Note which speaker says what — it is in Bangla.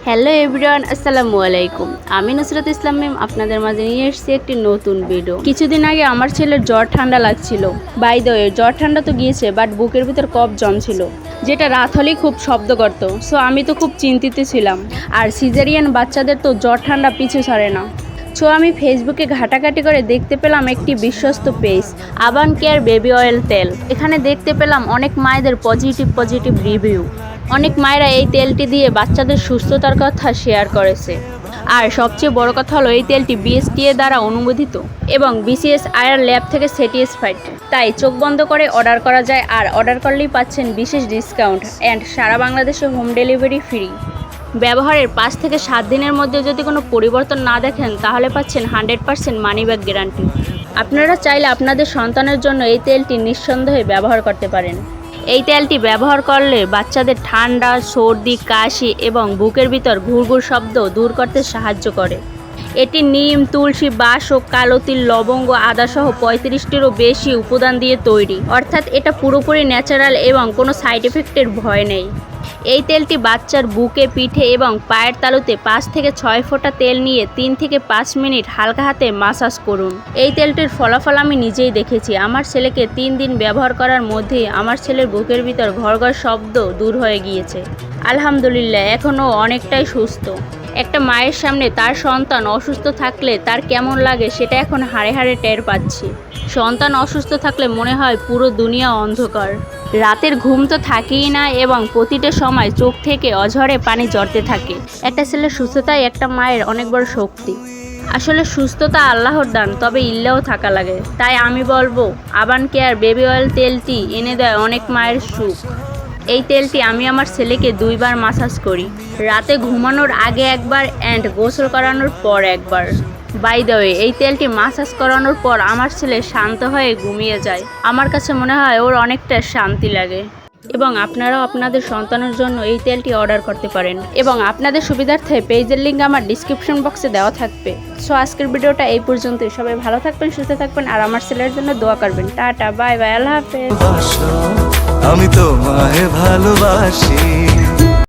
Speaker 1: হ্যালো এভরিওয়ান, আসসালামু আলাইকুম। আমি নুসরাত ইসলাম ম্যাম আপনাদের মাঝে নিয়ে এসেছি একটি নতুন ভিডিও। কিছুদিন আগে আমার ছেলের জ্বর ঠান্ডা লাগছিল। বাই দ্য ওয়ে, জ্বর ঠান্ডা তো গিয়েছে, বাট বুকের ভিতর কফ জমছিল, যেটা রাত হলেই খুব শব্দ করত। সো আমি তো খুব চিন্তিত ছিলাম। আর সিজারিয়ান বাচ্চাদের তো জ্বর ঠান্ডা পিছু ছাড়ে না। সো আমি ফেসবুকে ঘাটাঘাটি করে দেখতে পেলাম একটি বিশ্বস্ত পেজ, আবান কেয়ার বেবি অয়েল তেল। এখানে দেখতে পেলাম অনেক মায়েদের পজিটিভ রিভিউ। অনেক মায়েরা এই তেলটি দিয়ে বাচ্চাদের সুস্থতার কথা শেয়ার করেছে। আর সবচেয়ে বড় কথা হলো এই তেলটি বিএসটিএ দ্বারা অনুমোদিত এবং BCSIR ল্যাব থেকে সার্টিফাইড। তাই চোখ বন্ধ করে অর্ডার করা যায়, আর অর্ডার করলেই পাচ্ছেন বিশেষ ডিসকাউন্ট অ্যান্ড সারা বাংলাদেশে হোম ডেলিভারি ফ্রি। ব্যবহারের 5 থেকে 7 দিনের মধ্যে যদি কোনো পরিবর্তন না দেখেন তাহলে পাচ্ছেন 100% মানি ব্যাক গ্যারান্টি। আপনারা চাইলে আপনাদের সন্তানের জন্য এই তেলটি নিঃসন্দেহে ব্যবহার করতে পারেন। এই তেলটি ব্যবহার করলে বাচ্চাদের ঠান্ডা, সর্দি, কাশি এবং বুকের ভিতর ঘুরঘুর শব্দ দূর করতে সাহায্য করে। এটি নিম, তুলসী, বাঁশ ও কালো তিল, লবঙ্গ, আদা সহ 35টিরও বেশি উপাদান দিয়ে তৈরি, অর্থাৎ এটা পুরোপুরি ন্যাচারাল এবং কোনো সাইড এফেক্টের ভয় নেই। এই তেলটি বাচ্চার বুকে, পিঠে এবং পায়ের তালুতে 5 থেকে 6 ফোঁটা তেল নিয়ে 3 থেকে 5 মিনিট হালকা হাতে মাসাজ করুন। এই তেলটির ফলাফল আমি নিজেই দেখেছি। আমার ছেলেকে 3 দিন ব্যবহার করার মধ্যেই আমার ছেলের বুকের ভিতর ঘড়ঘড় শব্দ দূর হয়ে গিয়েছে। আলহামদুলিল্লাহ, এখনও অনেকটাই সুস্থ। একটা মায়ের সামনে তার সন্তান অসুস্থ থাকলে তার কেমন লাগে সেটা এখন হাড়ে হাড়ে টের পাচ্ছি। সন্তান অসুস্থ থাকলে মনে হয় পুরো দুনিয়া অন্ধকার। রাতের ঘুম তো থাকেই না এবং প্রতিটা সময় চোখ থেকে অঝরে পানি ঝরতে থাকে। একটা ছেলের সুস্থতাই একটা মায়ের অনেক বড় শক্তি। আসলে সুস্থতা আল্লাহর দান, তবে ইল্লাও থাকা লাগে। তাই আমি বলবো, আবান কেয়ার বেবি অয়েল তেলটি এনে দেয় অনেক মায়ের সুখ। এই তেলটি আমি আমার ছেলেকে 2 বার মাসাজ করি, রাতে ঘুমানোর আগে একবার অ্যান্ড গোসল করানোর পর একবার। বাই দ্য ওয়ে, এই তেলটি মাসাজ করানোর পর আমার ছেলে শান্ত হয়ে ঘুমিয়ে যায়। আমার কাছে মনে হয় ওর অনেকটা শান্তি লাগে। এবং আপনারাও আপনাদের সন্তানের জন্য এই তেলটি অর্ডার করতে পারেন, এবং আপনাদের সুবিধার্থে পেজের লিঙ্ক আমার ডিসক্রিপশন বক্সে দেওয়া থাকবে। সো আজকের ভিডিওটা এই পর্যন্তই। সবাই ভালো থাকবেন, সুস্থ থাকবেন, আর আমার ছেলের জন্য দোয়া করবেন। টাটা, বাই বাই, আল্লাহ হাফেজ।
Speaker 2: আমি তোমায় ভালোবাসি।